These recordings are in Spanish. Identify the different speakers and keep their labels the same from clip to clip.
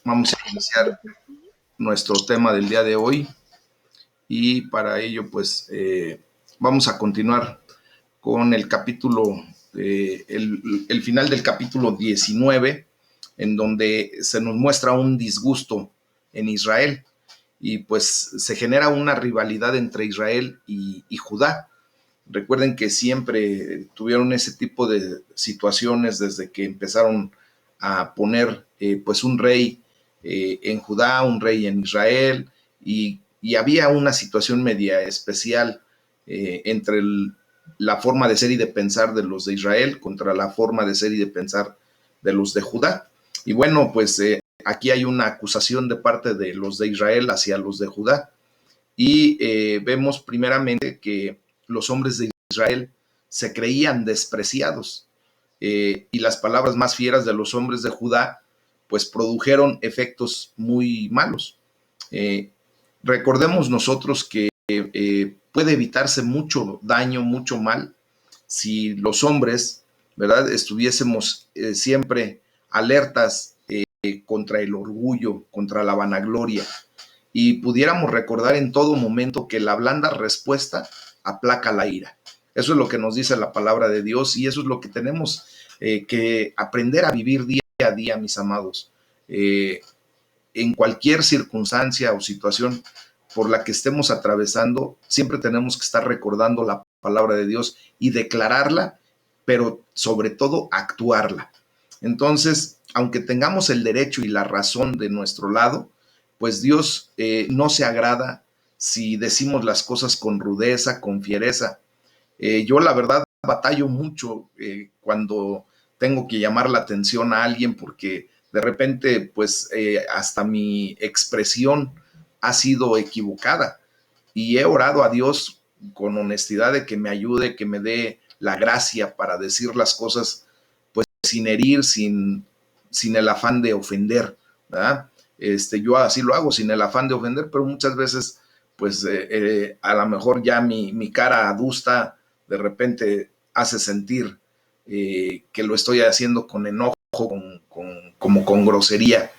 Speaker 1: Vamos a iniciar nuestro tema del día de hoy y para ello pues vamos a continuar con el capítulo, el final del capítulo 19, en donde se nos muestra un disgusto en Israel y pues se genera una rivalidad entre Israel y Judá. Recuerden que siempre tuvieron ese tipo de situaciones desde que empezaron a poner pues un rey en Judá, un rey en Israel, y había una situación media especial entre la forma de ser y de pensar de los de Israel contra la forma de ser y de pensar de los de Judá. Y bueno, pues aquí hay una acusación de parte de los de Israel hacia los de Judá. Y vemos primeramente que los hombres de Israel se creían despreciados y las palabras más fieras de los hombres de Judá pues produjeron efectos muy malos. Eh, Recordemos nosotros que puede evitarse mucho daño, mucho mal, si los hombres, ¿verdad?, estuviésemos siempre alertas contra el orgullo, contra la vanagloria, y pudiéramos recordar en todo momento que la blanda respuesta aplaca la ira. Eso es lo que nos dice la palabra de Dios y eso es lo que tenemos que aprender a vivir día a día, mis amados. En cualquier circunstancia o situación por la que estemos atravesando, siempre tenemos que estar recordando la palabra de Dios y declararla, pero sobre todo actuarla. Entonces, aunque tengamos el derecho y la razón de nuestro lado, pues Dios no se agrada si decimos las cosas con rudeza, con fiereza. Yo la verdad batallo mucho cuando tengo que llamar la atención a alguien porque de repente pues hasta mi expresión ha sido equivocada y he orado a Dios con honestidad de que me ayude, que me dé la gracia para decir las cosas pues sin herir, sin el afán de ofender, ¿verdad? Yo así lo hago sin el afán de ofender, pero muchas veces pues a lo mejor ya mi cara adusta de repente hace sentir que lo estoy haciendo con enojo, como con grosería.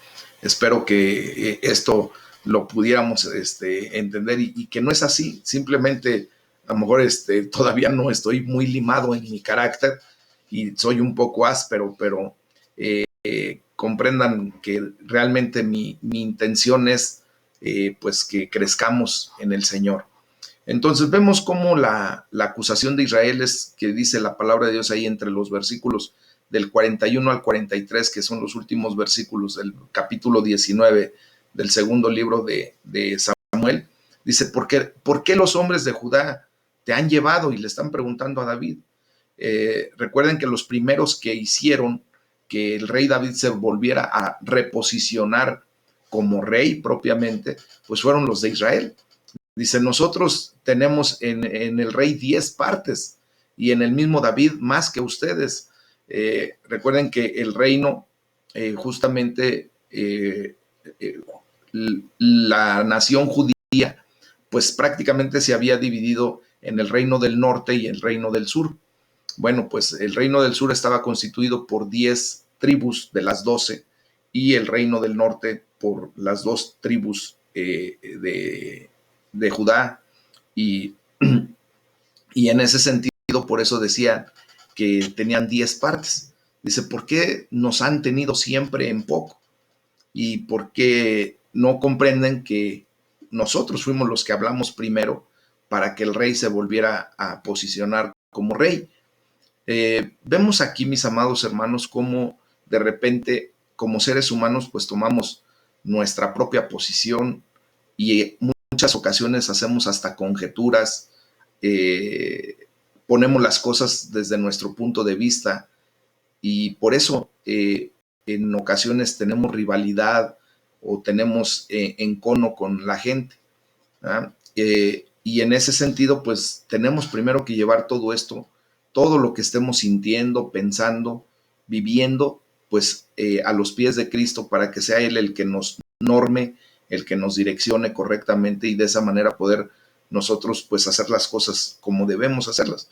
Speaker 1: Espero que esto lo pudiéramos entender y que no es así. Simplemente a lo mejor todavía no estoy muy limado en mi carácter y soy un poco áspero, pero comprendan que realmente mi intención es pues que crezcamos en el Señor. Entonces vemos cómo la acusación de Israel es que dice la palabra de Dios ahí entre los versículos del 41 al 43, que son los últimos versículos del capítulo 19 del segundo libro de Samuel. Dice, ¿por qué los hombres de Judá te han llevado? Y le están preguntando a David. Recuerden que los primeros que hicieron que el rey David se volviera a reposicionar como rey propiamente, pues fueron los de Israel. Dice, nosotros tenemos en el rey 10 partes y en el mismo David más que ustedes. Recuerden que el reino, justamente la nación judía, pues prácticamente se había dividido en el reino del norte y el reino del sur. Bueno, pues el reino del sur estaba constituido por 10 tribus de las 12 y el reino del norte por las 2 tribus de Judá y, y en ese sentido por eso decía que tenían 10 partes. Dice, ¿por qué nos han tenido siempre en poco? ¿Y por qué no comprenden que nosotros fuimos los que hablamos primero para que el rey se volviera a posicionar como rey? Vemos aquí, mis amados hermanos, cómo de repente, como seres humanos, pues tomamos nuestra propia posición y muchas ocasiones hacemos hasta conjeturas, ponemos las cosas desde nuestro punto de vista y por eso en ocasiones tenemos rivalidad o tenemos encono con la gente. Y en ese sentido, pues tenemos primero que llevar todo esto, todo lo que estemos sintiendo, pensando, viviendo, pues a los pies de Cristo para que sea Él el que nos norme, el que nos direccione correctamente y de esa manera poder nosotros pues hacer las cosas como debemos hacerlas.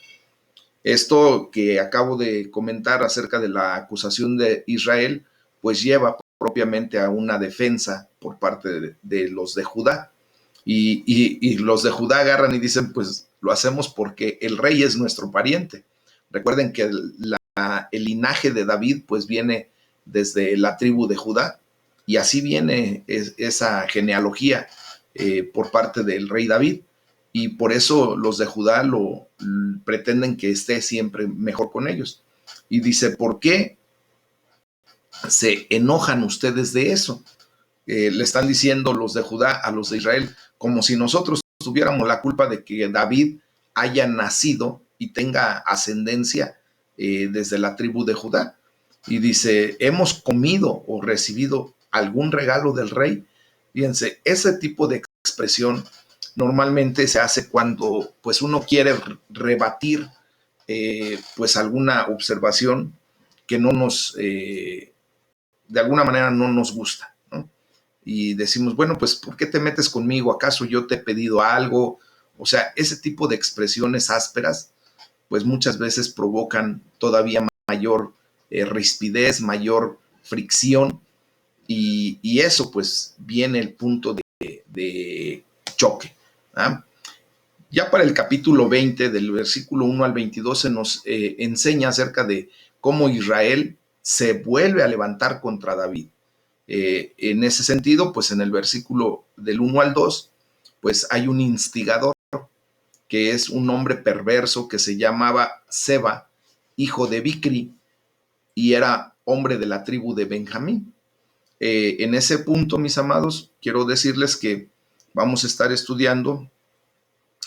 Speaker 1: Esto que acabo de comentar acerca de la acusación de Israel, pues lleva propiamente a una defensa por parte de los de Judá. Y los de Judá agarran y dicen, pues lo hacemos porque el rey es nuestro pariente. Recuerden que el linaje de David pues viene desde la tribu de Judá, y así viene esa genealogía por parte del rey David, y por eso los de Judá pretenden que esté siempre mejor con ellos. Y dice, ¿por qué se enojan ustedes de eso? Le están diciendo los de Judá a los de Israel, como si nosotros tuviéramos la culpa de que David haya nacido y tenga ascendencia desde la tribu de Judá. Y dice, ¿hemos comido o recibido algún regalo del rey? Fíjense, ese tipo de expresión normalmente se hace cuando pues uno quiere rebatir pues alguna observación que no nos, de alguna manera no nos gusta, ¿no? Y decimos, bueno, pues, ¿por qué te metes conmigo? ¿Acaso yo te he pedido algo? O sea, ese tipo de expresiones ásperas, pues muchas veces provocan todavía mayor rispidez, mayor fricción, y eso, pues, viene el punto de choque. ¿Ah? Ya para el capítulo 20, del versículo 1 al 22, se nos enseña acerca de cómo Israel se vuelve a levantar contra David. En ese sentido, pues en el versículo del 1 al 2, pues hay un instigador que es un hombre perverso que se llamaba Seba, hijo de Bicri, y era hombre de la tribu de Benjamín. En ese punto, mis amados, quiero decirles que vamos a estar estudiando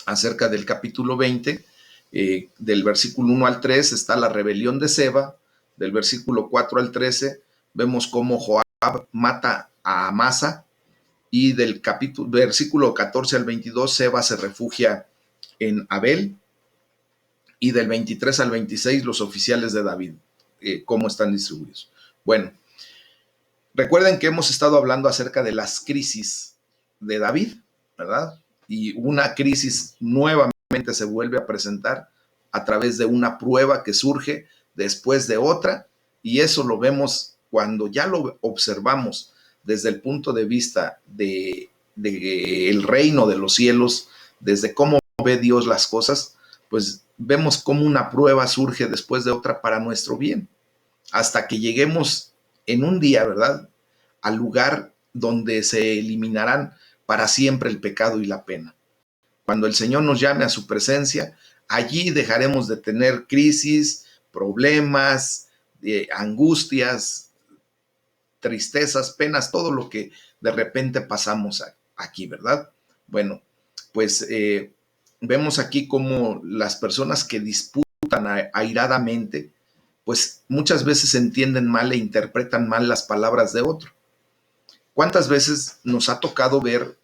Speaker 1: acerca del capítulo 20, del versículo 1 al 3 está la rebelión de Seba, del versículo 4 al 13 vemos cómo Joab mata a Amasa, y del versículo 14 al 22 Seba se refugia en Abel, y del 23 al 26 los oficiales de David, cómo están distribuidos. Bueno, recuerden que hemos estado hablando acerca de las crisis de David, ¿verdad? Y una crisis nuevamente se vuelve a presentar a través de una prueba que surge después de otra, y eso lo vemos cuando ya lo observamos desde el punto de vista de el reino de los cielos, desde cómo ve Dios las cosas, pues vemos cómo una prueba surge después de otra para nuestro bien, hasta que lleguemos en un día, ¿verdad?, al lugar donde se eliminarán para siempre el pecado y la pena. Cuando el Señor nos llame a su presencia, allí dejaremos de tener crisis, problemas, angustias, tristezas, penas, todo lo que de repente pasamos aquí, ¿verdad? Bueno, pues vemos aquí cómo las personas que disputan airadamente, pues muchas veces entienden mal e interpretan mal las palabras de otro. ¿Cuántas veces nos ha tocado ver,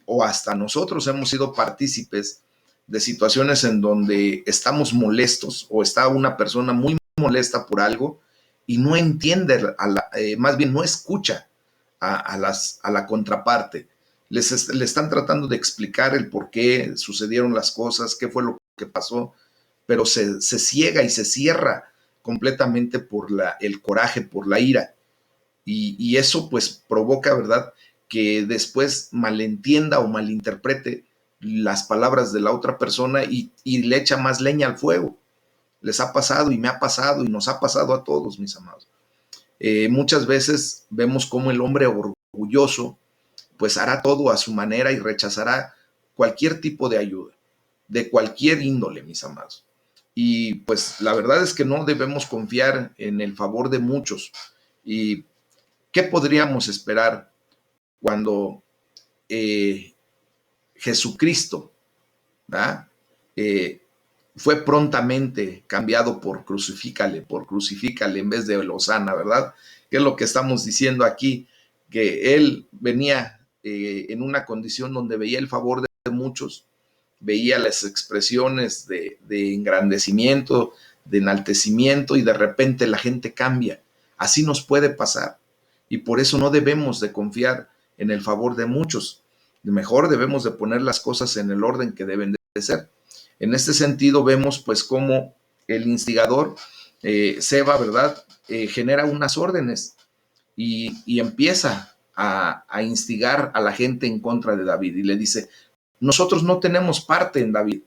Speaker 1: o hasta nosotros hemos sido partícipes de situaciones en donde estamos molestos o está una persona muy molesta por algo y no entiende, más bien no escucha a la contraparte? Le están tratando de explicar el por qué sucedieron las cosas, qué fue lo que pasó, pero se ciega y se cierra completamente por el coraje, por la ira. Y eso pues provoca, ¿verdad?, que después malentienda o malinterprete las palabras de la otra persona y le echa más leña al fuego. Les ha pasado y me ha pasado y nos ha pasado a todos, mis amados. Muchas veces vemos cómo el hombre orgulloso pues hará todo a su manera y rechazará cualquier tipo de ayuda, de cualquier índole, mis amados. Y pues la verdad es que no debemos confiar en el favor de muchos. ¿Y qué podríamos esperar cuando Jesucristo, ¿verdad?, fue prontamente cambiado por crucifícale en vez de Hosana, ¿verdad? ¿Qué es lo que estamos diciendo aquí? Que él venía en una condición donde veía el favor de muchos, veía las expresiones de engrandecimiento, de enaltecimiento, y de repente la gente cambia. Así nos puede pasar, y por eso no debemos de confiar en el favor de muchos. Mejor debemos de poner las cosas en el orden que deben de ser. En este sentido vemos pues cómo el instigador, Seba, ¿verdad?, genera unas órdenes, y empieza a instigar a la gente en contra de David y le dice, nosotros no tenemos parte en David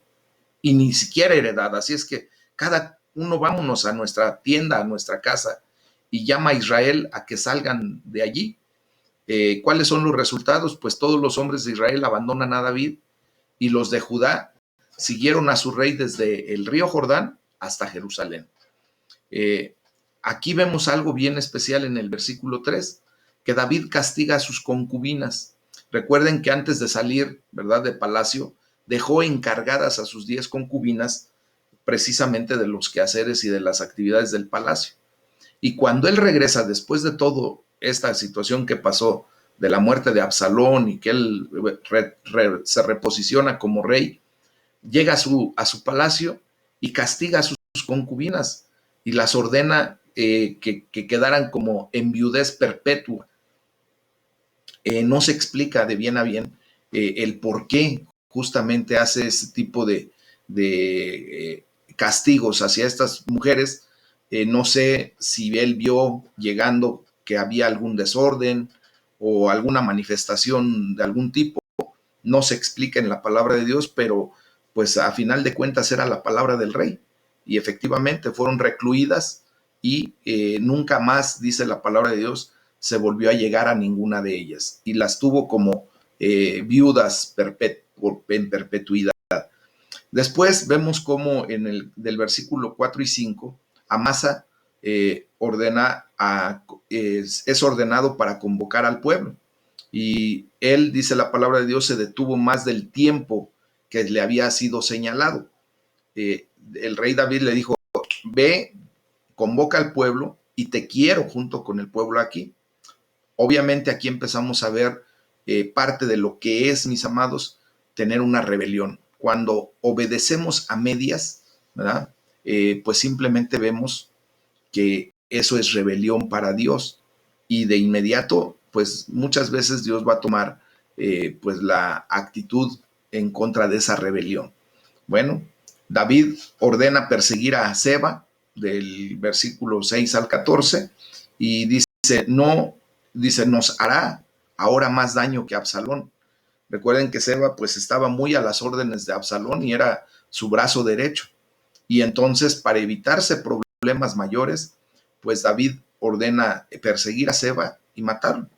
Speaker 1: y ni siquiera heredad, así es que cada uno vámonos a nuestra tienda, a nuestra casa, y llama a Israel a que salgan de allí. ¿Cuáles son los resultados? Pues todos los hombres de Israel abandonan a David y los de Judá siguieron a su rey desde el río Jordán hasta Jerusalén. Eh, Aquí vemos algo bien especial en el versículo 3, que David castiga a sus concubinas. Recuerden que antes de salir, ¿verdad?, de palacio, dejó encargadas a sus 10 concubinas precisamente de los quehaceres y de las actividades del palacio. Y cuando él regresa, después de todo esta situación que pasó, de la muerte de Absalón y que él se reposiciona como rey, llega a su palacio y castiga a sus concubinas y las ordena que quedaran como en viudez perpetua. No se explica de bien a bien el por qué justamente hace ese tipo de castigos hacia estas mujeres. No sé si él vio llegando que había algún desorden o alguna manifestación de algún tipo. No se explica en la palabra de Dios, pero pues a final de cuentas era la palabra del rey. Y efectivamente fueron recluidas y nunca más, dice la palabra de Dios, se volvió a llegar a ninguna de ellas. Y las tuvo como viudas en perpetuidad. Después vemos cómo del versículo 4 y 5, Amasa es ordenado para convocar al pueblo. Y él, dice la palabra de Dios, se detuvo más del tiempo que le había sido señalado. El rey David le dijo, ve, convoca al pueblo y te quiero junto con el pueblo aquí. Obviamente aquí empezamos a ver parte de lo que es, mis amados, tener una rebelión. Cuando obedecemos a medias, ¿verdad? Pues simplemente vemos que eso es rebelión para Dios y de inmediato, pues muchas veces Dios va a tomar pues la actitud en contra de esa rebelión. Bueno, David ordena perseguir a Seba del versículo 6 al 14 y dice, no, dice, nos hará ahora más daño que Absalón. Recuerden que Seba pues estaba muy a las órdenes de Absalón y era su brazo derecho. Y entonces, para evitarse problemas mayores, pues David ordena perseguir a Seba y matarlo.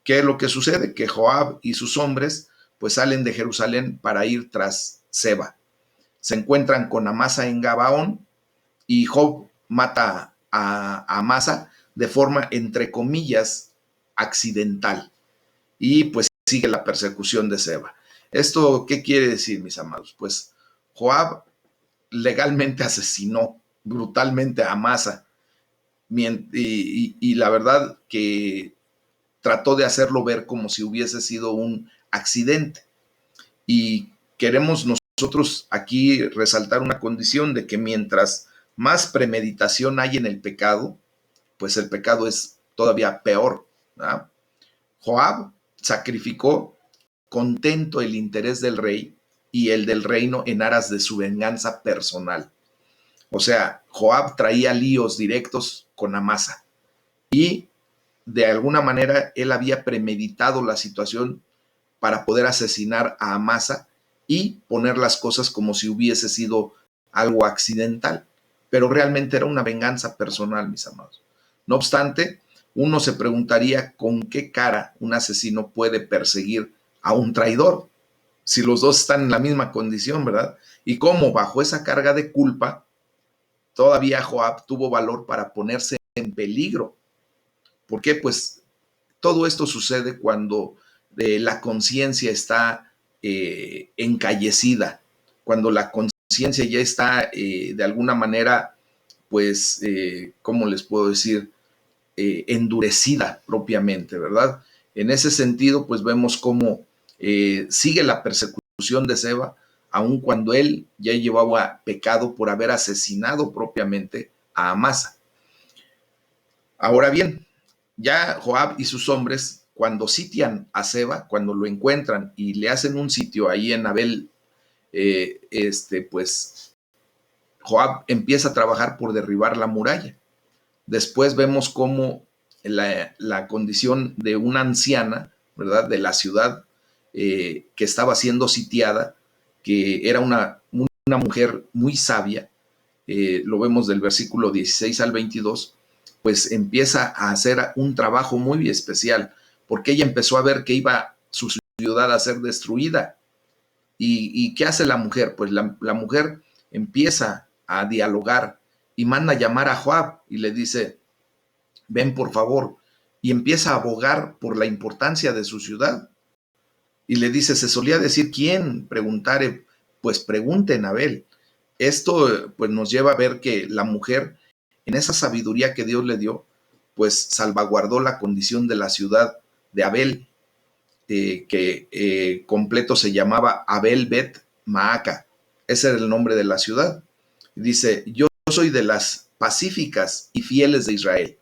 Speaker 1: ¿Qué es lo que sucede? Que Joab y sus hombres pues salen de Jerusalén para ir tras Seba. Se encuentran con Amasa en Gabaón y Joab mata a Amasa de forma, entre comillas, accidental. Y pues sigue la persecución de Seba. ¿Esto qué quiere decir, mis amados? Pues Joab legalmente asesinó brutalmente a Amasa y la verdad que trató de hacerlo ver como si hubiese sido un accidente. Y queremos nosotros aquí resaltar una condición de que mientras más premeditación hay en el pecado, pues el pecado es todavía peor, ¿verdad? Joab sacrificó contento el interés del rey y el del reino en aras de su venganza personal. O sea, Joab traía líos directos con Amasa y de alguna manera él había premeditado la situación para poder asesinar a Amasa y poner las cosas como si hubiese sido algo accidental, pero realmente era una venganza personal, mis amados. No obstante, uno se preguntaría con qué cara un asesino puede perseguir a un traidor, si los dos están en la misma condición, ¿verdad? Y cómo bajo esa carga de culpa, todavía Joab tuvo valor para ponerse en peligro. ¿Por qué? Pues todo esto sucede cuando la conciencia está encallecida, cuando la conciencia ya está de alguna manera, pues, ¿cómo les puedo decir? Endurecida propiamente, ¿verdad? En ese sentido, pues vemos cómo sigue la persecución de Seba, aun cuando él ya llevaba pecado por haber asesinado propiamente a Amasa. Ahora bien, ya Joab y sus hombres, cuando sitian a Seba, cuando lo encuentran y le hacen un sitio ahí en Abel, pues Joab empieza a trabajar por derribar la muralla. Después vemos cómo la condición de una anciana, ¿verdad? De la ciudad que estaba siendo sitiada, que era una mujer muy sabia, lo vemos del versículo 16 al 22, pues empieza a hacer un trabajo muy especial, porque ella empezó a ver que iba su ciudad a ser destruida. ¿Y qué hace la mujer? Pues la mujer empieza a dialogar y manda a llamar a Joab y le dice, ven por favor, y empieza a abogar por la importancia de su ciudad. Y le dice, se solía decir, ¿quién preguntare? Pues pregunten a Abel. Esto pues nos lleva a ver que la mujer, en esa sabiduría que Dios le dio, pues salvaguardó la condición de la ciudad de Abel, que completo se llamaba Abel Bet Maaca. Ese era el nombre de la ciudad. Dice, yo soy de las pacíficas y fieles de Israel.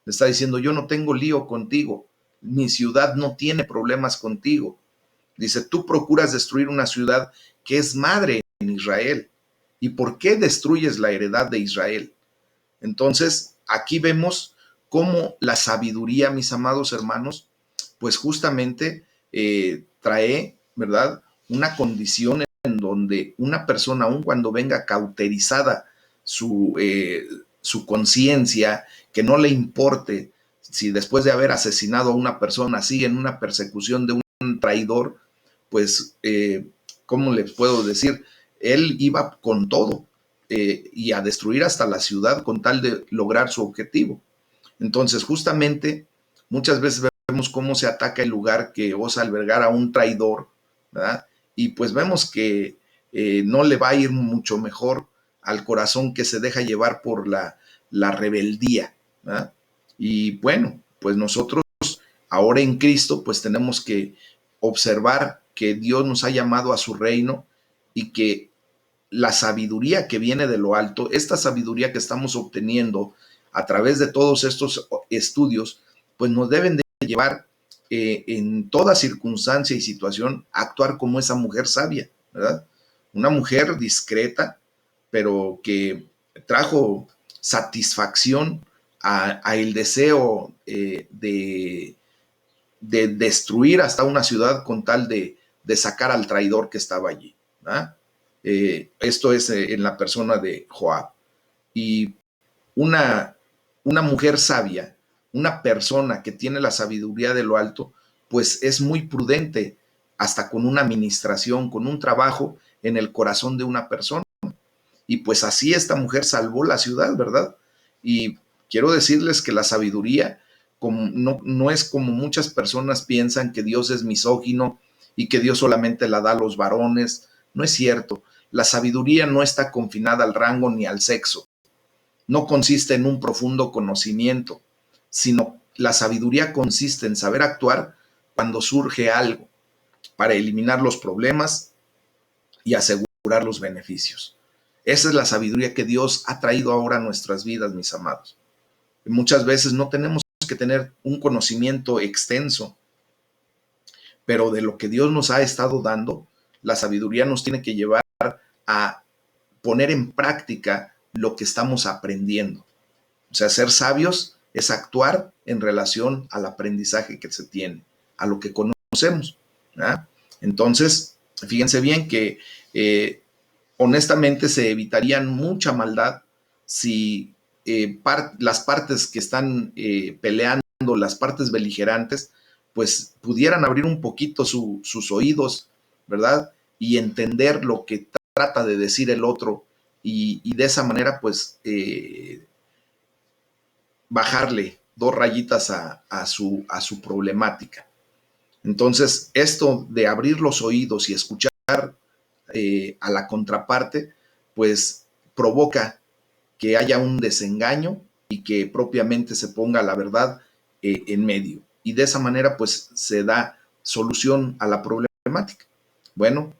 Speaker 1: Le está diciendo, yo no tengo lío contigo, mi ciudad no tiene problemas contigo. Dice, tú procuras destruir una ciudad que es madre en Israel. ¿Y por qué destruyes la heredad de Israel? Entonces, aquí vemos cómo la sabiduría, mis amados hermanos, pues justamente trae, ¿verdad? Una condición en donde una persona, aun cuando venga cauterizada su conciencia, que no le importe si después de haber asesinado a una persona sigue en una persecución de un traidor, pues, ¿cómo les puedo decir? Él iba con todo y a destruir hasta la ciudad con tal de lograr su objetivo. Entonces, justamente, muchas veces vemos cómo se ataca el lugar que osa albergar a un traidor, ¿verdad? Y pues vemos que no le va a ir mucho mejor al corazón que se deja llevar por la rebeldía, ¿verdad? Y bueno, pues nosotros ahora en Cristo, pues tenemos que observar que Dios nos ha llamado a su reino y que la sabiduría que viene de lo alto, esta sabiduría que estamos obteniendo a través de todos estos estudios, pues nos deben de llevar en toda circunstancia y situación a actuar como esa mujer sabia, ¿verdad? Una mujer discreta, pero que trajo satisfacción a el deseo de destruir hasta una ciudad con tal de sacar al traidor que estaba allí, ¿verdad? Esto es en la persona de Joab. Y una mujer sabia, una persona que tiene la sabiduría de lo alto, pues es muy prudente hasta con una administración, con un trabajo en el corazón de una persona. Y pues así esta mujer salvó la ciudad, ¿verdad? Y quiero decirles que la sabiduría no es como muchas personas piensan, que Dios es misógino y que Dios solamente la da a los varones. No es cierto. La sabiduría no está confinada al rango ni al sexo. No consiste en un profundo conocimiento, sino la sabiduría consiste en saber actuar cuando surge algo para eliminar los problemas y asegurar los beneficios. Esa es la sabiduría que Dios ha traído ahora a nuestras vidas, mis amados. Y muchas veces no tenemos que tener un conocimiento extenso, pero de lo que Dios nos ha estado dando, la sabiduría nos tiene que llevar a poner en práctica lo que estamos aprendiendo. O sea, ser sabios es actuar en relación al aprendizaje que se tiene, a lo que conocemos, ¿verdad? Entonces, fíjense bien que honestamente se evitarían mucha maldad si las partes que están peleando, las partes beligerantes, pues pudieran abrir un poquito sus oídos, ¿verdad? Y entender lo que trata de decir el otro y de esa manera, pues, bajarle 2 rayitas a su problemática. Entonces, esto de abrir los oídos y escuchar a la contraparte, pues provoca que haya un desengaño y que propiamente se ponga la verdad en medio. Y de esa manera, pues se da solución a la problemática. Bueno,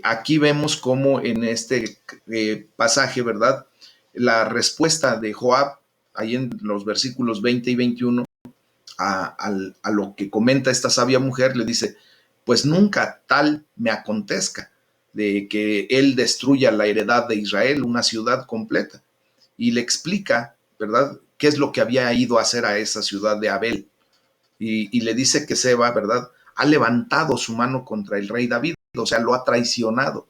Speaker 1: aquí vemos cómo en este pasaje, ¿verdad? La respuesta de Joab, ahí en los versículos 20 y 21, a lo que comenta esta sabia mujer, le dice, pues nunca tal me acontezca de que él destruya la heredad de Israel, una ciudad completa. Y le explica, ¿verdad?, qué es lo que había ido a hacer a esa ciudad de Abel. Y le dice que Seba, ¿verdad?, ha levantado su mano contra el rey David, o sea, lo ha traicionado.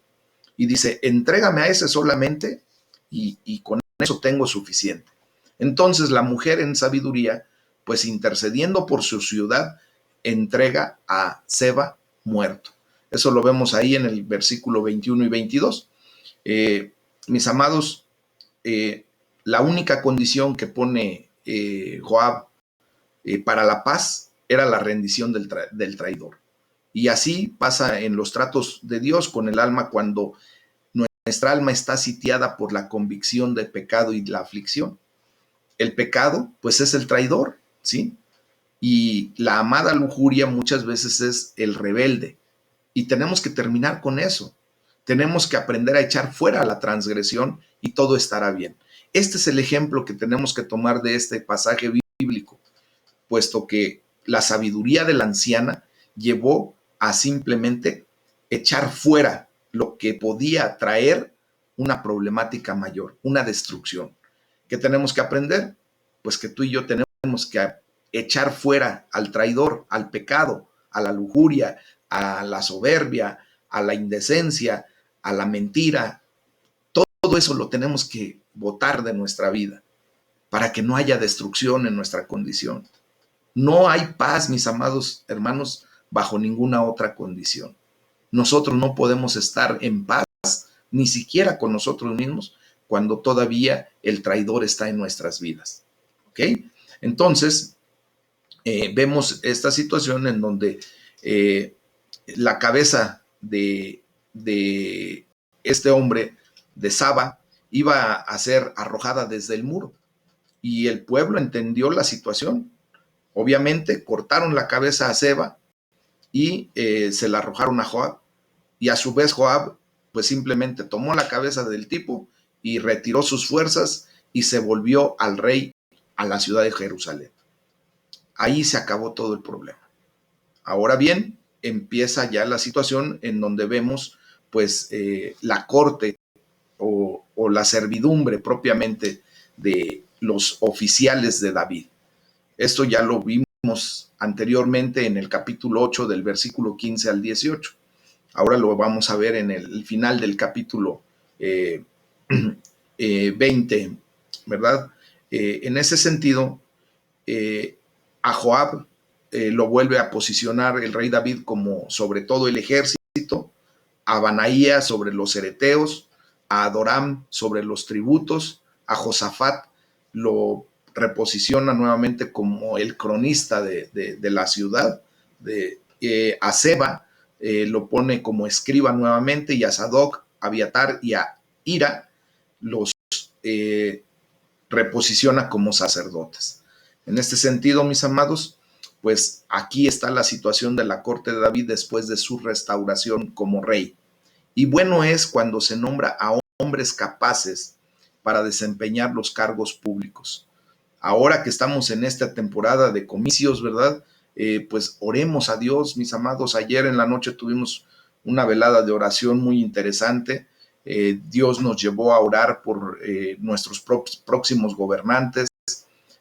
Speaker 1: Y dice, entrégame a ese solamente y con eso tengo suficiente. Entonces la mujer en sabiduría, pues intercediendo por su ciudad, entrega a Seba muerto. Eso lo vemos ahí en el versículo 21 y 22. Mis amados, la única condición que pone Joab para la paz era la rendición del traidor. Y así pasa en los tratos de Dios con el alma cuando nuestra alma está sitiada por la convicción de pecado y la aflicción. El pecado, pues, es el traidor, ¿sí? Y la amada lujuria muchas veces es el rebelde. Y tenemos que terminar con eso. Tenemos que aprender a echar fuera la transgresión y todo estará bien. Este es el ejemplo que tenemos que tomar de este pasaje bíblico, puesto que la sabiduría de la anciana llevó a simplemente echar fuera lo que podía traer una problemática mayor, una destrucción. ¿Qué tenemos que aprender? Pues que tú y yo tenemos que echar fuera al traidor, al pecado, a la lujuria, a la soberbia, a la indecencia, a la mentira. Todo eso lo tenemos que botar de nuestra vida para que no haya destrucción en nuestra condición. No hay paz, mis amados hermanos, bajo ninguna otra condición. Nosotros no podemos estar en paz, ni siquiera con nosotros mismos, cuando todavía el traidor está en nuestras vidas. ¿Ok? Entonces, vemos esta situación en donde la cabeza de este hombre, de Saba, iba a ser arrojada desde el muro. Y el pueblo entendió la situación. Obviamente cortaron la cabeza a Seba y se la arrojaron a Joab. Y a su vez Joab pues simplemente tomó la cabeza del tipo y retiró sus fuerzas y se volvió al rey a la ciudad de Jerusalén. Ahí se acabó todo el problema. Ahora bien, empieza ya la situación en donde vemos pues la corte o la servidumbre propiamente de los oficiales de David. Esto ya lo vimos anteriormente en el capítulo 8 del versículo 15 al 18. Ahora lo vamos a ver en el final del capítulo 20, ¿verdad? En ese sentido, a Joab lo vuelve a posicionar el rey David como sobre todo el ejército, a Banaía sobre los cereteos, a Adoram sobre los tributos, a Josafat lo reposiciona nuevamente como el cronista de la ciudad, a Seba lo pone como escriba nuevamente, y a Sadoc, a Abiatar y a Ira los reposiciona como sacerdotes. En este sentido, mis amados, pues aquí está la situación de la corte de David después de su restauración como rey. Y bueno es cuando se nombra a hombres capaces para desempeñar los cargos públicos. Ahora que estamos en esta temporada de comicios, ¿verdad? Pues oremos a Dios, mis amados. Ayer en la noche tuvimos una velada de oración muy interesante. Dios nos llevó a orar por nuestros próximos gobernantes,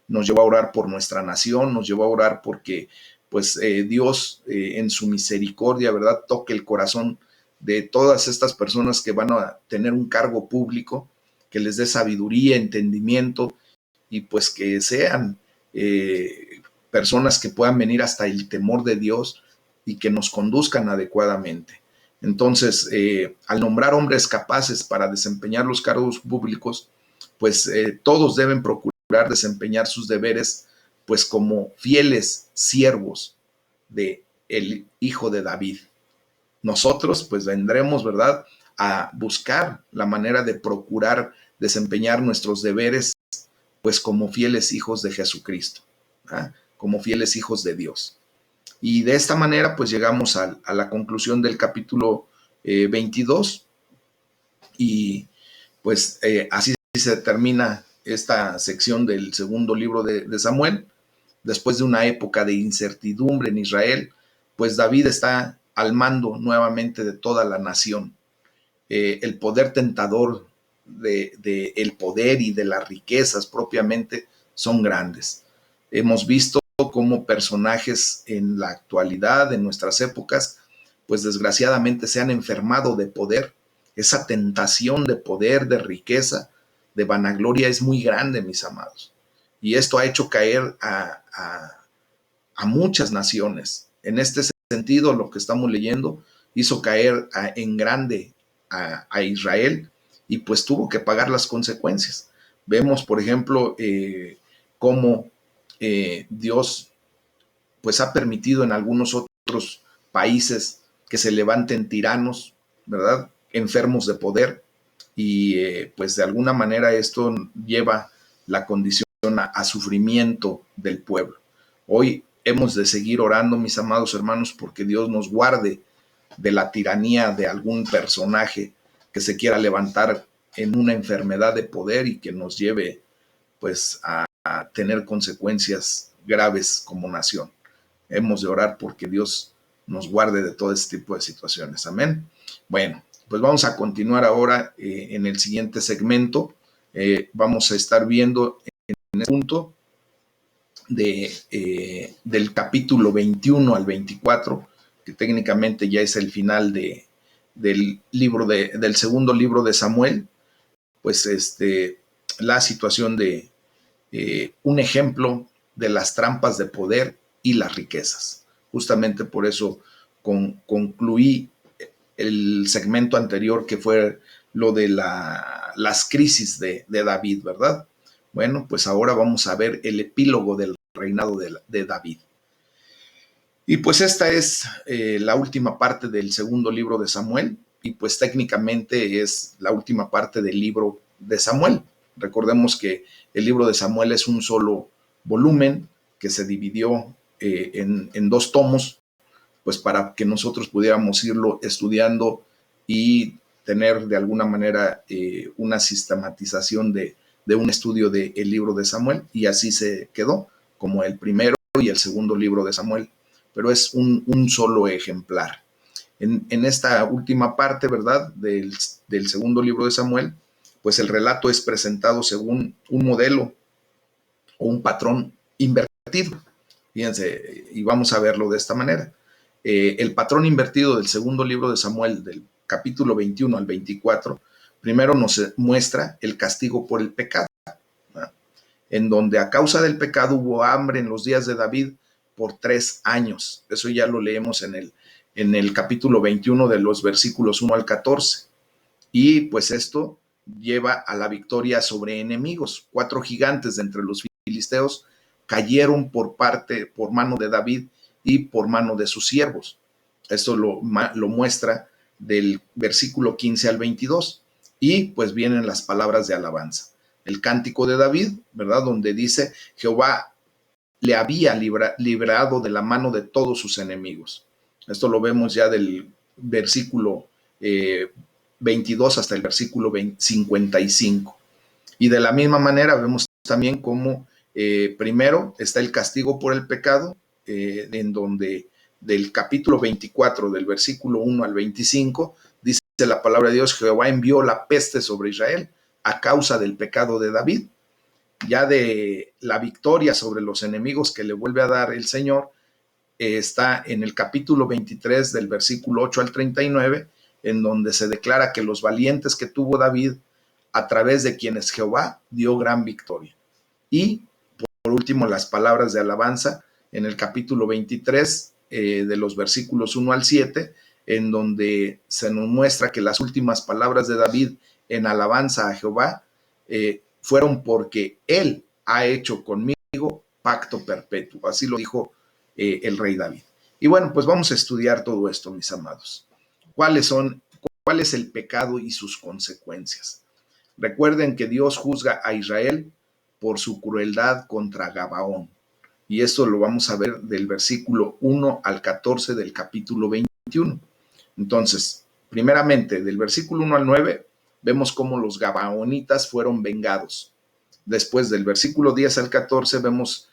Speaker 1: nos llevó a orar por nuestra nación, nos llevó a orar porque pues Dios en su misericordia, ¿verdad?, toque el corazón de todas estas personas que van a tener un cargo público, que les dé sabiduría, entendimiento, y pues que sean personas que puedan venir hasta el temor de Dios y que nos conduzcan adecuadamente. Entonces, al nombrar hombres capaces para desempeñar los cargos públicos, pues todos deben procurar desempeñar sus deberes pues como fieles siervos de el Hijo de David. Nosotros pues vendremos, ¿verdad?, a buscar la manera de procurar desempeñar nuestros deberes pues como fieles hijos de Jesucristo, ¿ah?, como fieles hijos de Dios. Y de esta manera pues llegamos a la conclusión del capítulo 22 y pues así se termina esta sección del segundo libro de Samuel. Después de una época de incertidumbre en Israel, pues David está al mando nuevamente de toda la nación. El poder tentador del poder y de las riquezas propiamente son grandes. Hemos visto cómo personajes en la actualidad, en nuestras épocas, pues desgraciadamente se han enfermado de poder. Esa tentación de poder, de riqueza, de vanagloria es muy grande, mis amados. Y esto ha hecho caer a muchas naciones. En este sentido, lo que estamos leyendo hizo caer en grande a Israel y pues tuvo que pagar las consecuencias. Vemos, por ejemplo, cómo Dios pues ha permitido en algunos otros países que se levanten tiranos, ¿verdad? Enfermos de poder y pues de alguna manera esto lleva la condición a sufrimiento del pueblo. Hoy hemos de seguir orando, mis amados hermanos, porque Dios nos guarde de la tiranía de algún personaje que se quiera levantar en una enfermedad de poder y que nos lleve pues a tener consecuencias graves como nación. Hemos de orar porque Dios nos guarde de todo este tipo de situaciones. Amén. Bueno, pues vamos a continuar ahora en el siguiente segmento. Vamos a estar viendo en el punto del capítulo 21 al 24, que técnicamente ya es el final del segundo libro de Samuel, pues la situación de un ejemplo de las trampas de poder y las riquezas. Justamente por eso concluí el segmento anterior, que fue lo de las crisis de David, ¿verdad? Bueno, pues ahora vamos a ver el epílogo del reinado de David. Y pues esta es la última parte del segundo libro de Samuel, y pues técnicamente es la última parte del libro de Samuel. Recordemos que el libro de Samuel es un solo volumen que se dividió en dos tomos, pues para que nosotros pudiéramos irlo estudiando y tener de alguna manera una sistematización de un estudio del libro de Samuel, y así se quedó como el primero y el segundo libro de Samuel, pero es un solo ejemplar. En esta última parte, ¿verdad?, del segundo libro de Samuel, pues el relato es presentado según un modelo o un patrón invertido. Fíjense, y vamos a verlo de esta manera. El patrón invertido del segundo libro de Samuel, del capítulo 21 al 24, primero nos muestra el castigo por el pecado, ¿verdad?, en donde a causa del pecado hubo hambre en los días de David por 3 años. Eso ya lo leemos en el capítulo 21 de los versículos 1 al 14. Y pues esto lleva a la victoria sobre enemigos. 4 gigantes de entre los filisteos cayeron por mano de David y por mano de sus siervos. Esto lo muestra del versículo 15 al 22. Y pues vienen las palabras de alabanza. El cántico de David, ¿verdad?, donde dice: Jehová le había librado de la mano de todos sus enemigos. Esto lo vemos ya del versículo 22 hasta el versículo 55. Y de la misma manera vemos también cómo primero está el castigo por el pecado, en donde del capítulo 24, del versículo 1 al 25, dice la palabra de Dios: Jehová envió la peste sobre Israel a causa del pecado de David. Ya de la victoria sobre los enemigos que le vuelve a dar el Señor, está en el capítulo 23, del versículo 8 al 39, en donde se declara que los valientes que tuvo David, a través de quienes Jehová dio gran victoria. Y por último, las palabras de alabanza en el capítulo 23, de los versículos 1 al 7, en donde se nos muestra que las últimas palabras de David en alabanza a Jehová fueron: porque Él ha hecho conmigo pacto perpetuo. Así lo dijo el rey David. Y bueno, pues vamos a estudiar todo esto, mis amados. ¿Cuál es el pecado y sus consecuencias? Recuerden que Dios juzga a Israel por su crueldad contra Gabaón. Y esto lo vamos a ver del versículo 1 al 14 del capítulo 21. Entonces, primeramente, del versículo 1 al 9, vemos cómo los gabaonitas fueron vengados. Después, del versículo 10 al 14, vemos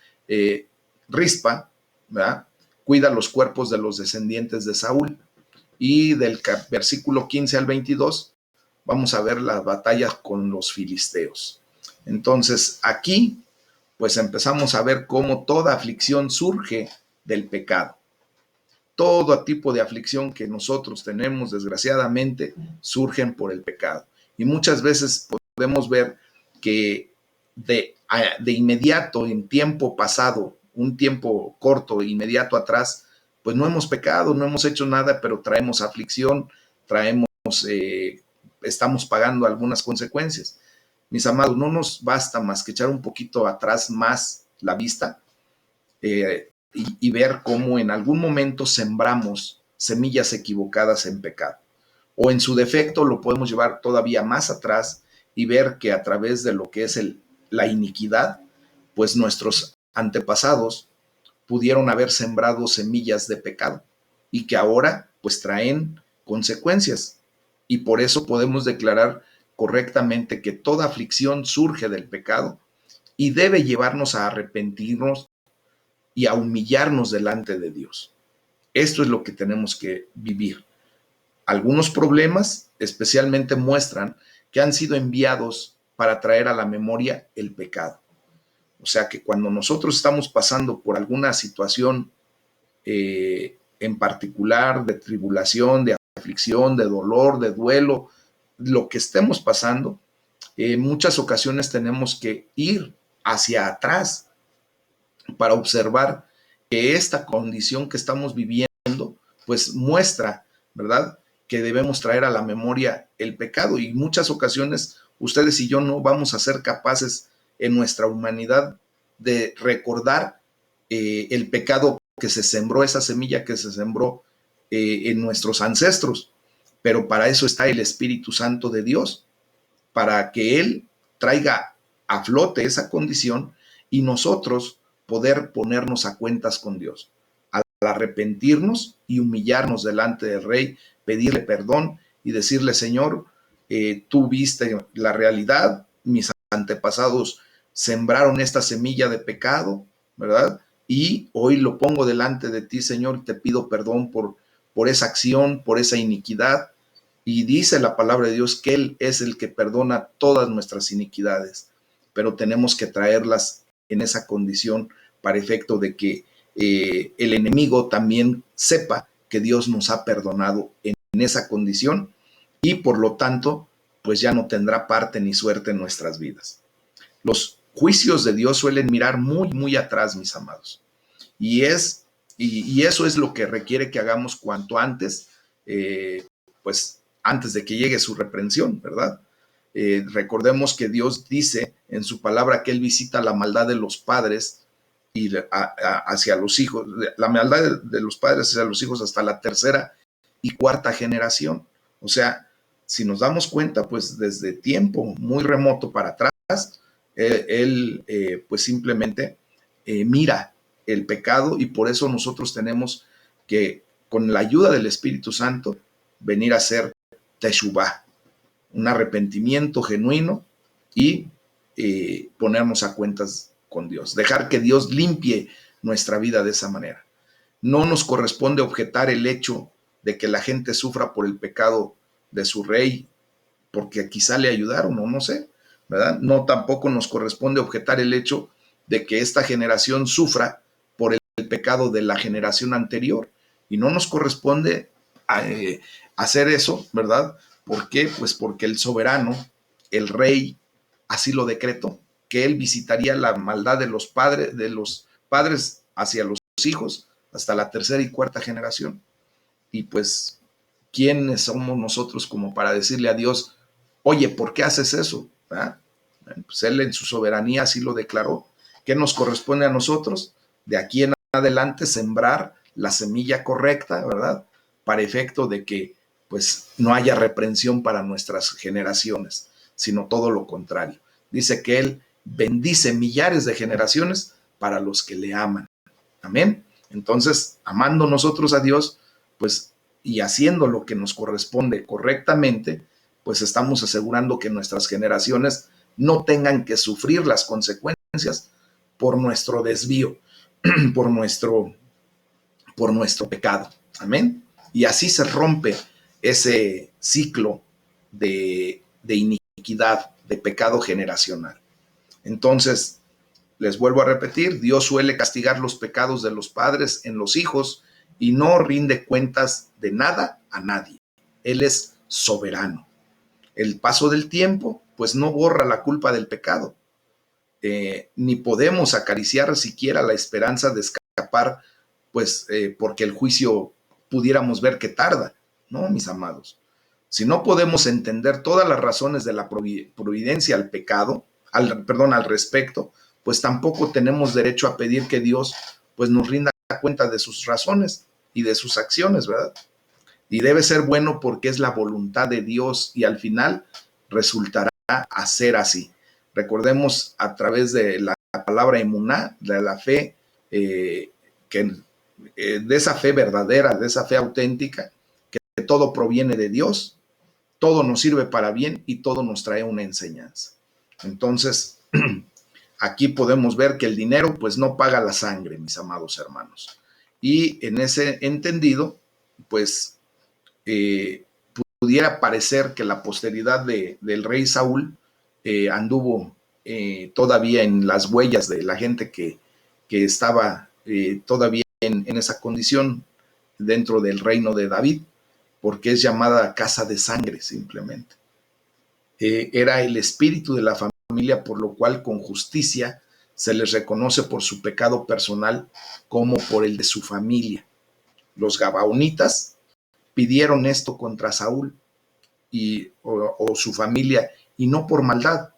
Speaker 1: Rispa, ¿verdad?, cuida los cuerpos de los descendientes de Saúl. Y del versículo 15 al 22, vamos a ver las batallas con los filisteos. Entonces, aquí pues empezamos a ver cómo toda aflicción surge del pecado. Todo tipo de aflicción que nosotros tenemos, desgraciadamente, surgen por el pecado. Y muchas veces podemos ver que de inmediato, en tiempo pasado, un tiempo corto, inmediato atrás, pues no hemos pecado, no hemos hecho nada, pero traemos aflicción, traemos, estamos pagando algunas consecuencias. Mis amados, no nos basta más que echar un poquito atrás más la vista, y ver cómo en algún momento sembramos semillas equivocadas en pecado. O en su defecto lo podemos llevar todavía más atrás y ver que a través de lo que es la iniquidad, pues nuestros antepasados pudieron haber sembrado semillas de pecado y que ahora pues traen consecuencias. Y por eso podemos declarar correctamente que toda aflicción surge del pecado y debe llevarnos a arrepentirnos y a humillarnos delante de Dios. Esto es lo que tenemos que vivir. Algunos problemas especialmente muestran que han sido enviados para traer a la memoria el pecado. O sea que cuando nosotros estamos pasando por alguna situación en particular de tribulación, de aflicción, de dolor, de duelo, lo que estemos pasando, en muchas ocasiones tenemos que ir hacia atrás para observar que esta condición que estamos viviendo, pues muestra, ¿verdad?, que debemos traer a la memoria el pecado. Y muchas ocasiones ustedes y yo no vamos a ser capaces en nuestra humanidad de recordar el pecado que se sembró, esa semilla que se sembró en nuestros ancestros. Pero para eso está el Espíritu Santo de Dios, para que Él traiga a flote esa condición y nosotros poder ponernos a cuentas con Dios, al arrepentirnos y humillarnos delante del Rey, pedirle perdón y decirle, Señor, tú viste la realidad, mis antepasados sembraron esta semilla de pecado, ¿verdad? Y hoy lo pongo delante de ti, Señor, y te pido perdón por esa acción, por esa iniquidad. Y dice la palabra de Dios que Él es el que perdona todas nuestras iniquidades, pero tenemos que traerlas en esa condición para efecto de que el enemigo también sepa que Dios nos ha perdonado en esa condición y por lo tanto, pues ya no tendrá parte ni suerte en nuestras vidas. Los juicios de Dios suelen mirar muy, muy atrás, mis amados. Y eso es lo que requiere que hagamos cuanto antes, pues antes de que llegue su reprensión, ¿verdad? Recordemos que Dios dice en su palabra que Él visita la maldad de los padres y hacia los hijos, la maldad de los padres hacia los hijos hasta la tercera y cuarta generación. O sea, si nos damos cuenta, pues desde tiempo muy remoto para atrás, Él pues simplemente mira el pecado y por eso nosotros tenemos que, con la ayuda del Espíritu Santo, venir a hacer teshuvah, un arrepentimiento genuino y ponernos a cuentas con Dios, dejar que Dios limpie nuestra vida de esa manera. No nos corresponde objetar el hecho de que la gente sufra por el pecado de su rey, porque quizá le ayudaron o no sé, ¿verdad? No, tampoco nos corresponde objetar el hecho de que esta generación sufra por el pecado de la generación anterior. Y no nos corresponde hacer eso, ¿verdad? ¿Por qué? Pues porque el soberano, el rey, así lo decretó, que él visitaría la maldad de los padres hacia los hijos hasta la tercera y cuarta generación. Y pues, ¿quiénes somos nosotros como para decirle a Dios, oye, ¿por qué haces eso? ¿Ah? Pues Él en su soberanía así lo declaró. ¿Qué nos corresponde a nosotros? De aquí en adelante sembrar la semilla correcta, ¿verdad? Para efecto de que pues no haya reprensión para nuestras generaciones, sino todo lo contrario. Dice que Él bendice millares de generaciones para los que le aman. Amén. Entonces, amando nosotros a Dios, pues, y haciendo lo que nos corresponde correctamente, pues estamos asegurando que nuestras generaciones no tengan que sufrir las consecuencias por nuestro desvío, por nuestro, por nuestro pecado. Amén. Y así se rompe ese ciclo de iniquidad, de pecado generacional. Entonces, Les vuelvo a repetir, Dios suele castigar los pecados de los padres en los hijos y no rinde cuentas de nada a nadie. Él es soberano. El paso del tiempo, pues no borra la culpa del pecado. Ni podemos acariciar siquiera la esperanza de escapar, pues porque el juicio pudiéramos ver que tarda, ¿no, mis amados? Si no podemos entender todas las razones de la providencia al pecado, al respecto, pues tampoco tenemos derecho a pedir que Dios pues nos rinda cuenta de sus razones y de sus acciones, ¿verdad? Y debe ser bueno porque es la voluntad de Dios y al final resultará a ser así. Recordemos a través de la palabra emuná, de la fe, de esa fe verdadera, de esa fe auténtica, que todo proviene de Dios, todo nos sirve para bien y todo nos trae una enseñanza. Entonces, aquí podemos ver que el dinero pues no paga la sangre, mis amados hermanos. Y en ese entendido, pues pudiera parecer que la posteridad del rey Saúl anduvo todavía en las huellas de la gente que estaba todavía en esa condición dentro del reino de David, porque es llamada casa de sangre simplemente. Era el espíritu de la familia, por lo cual con justicia se les reconoce por su pecado personal como por el de su familia. Los gabaonitas pidieron esto contra Saúl o su familia, y no por maldad.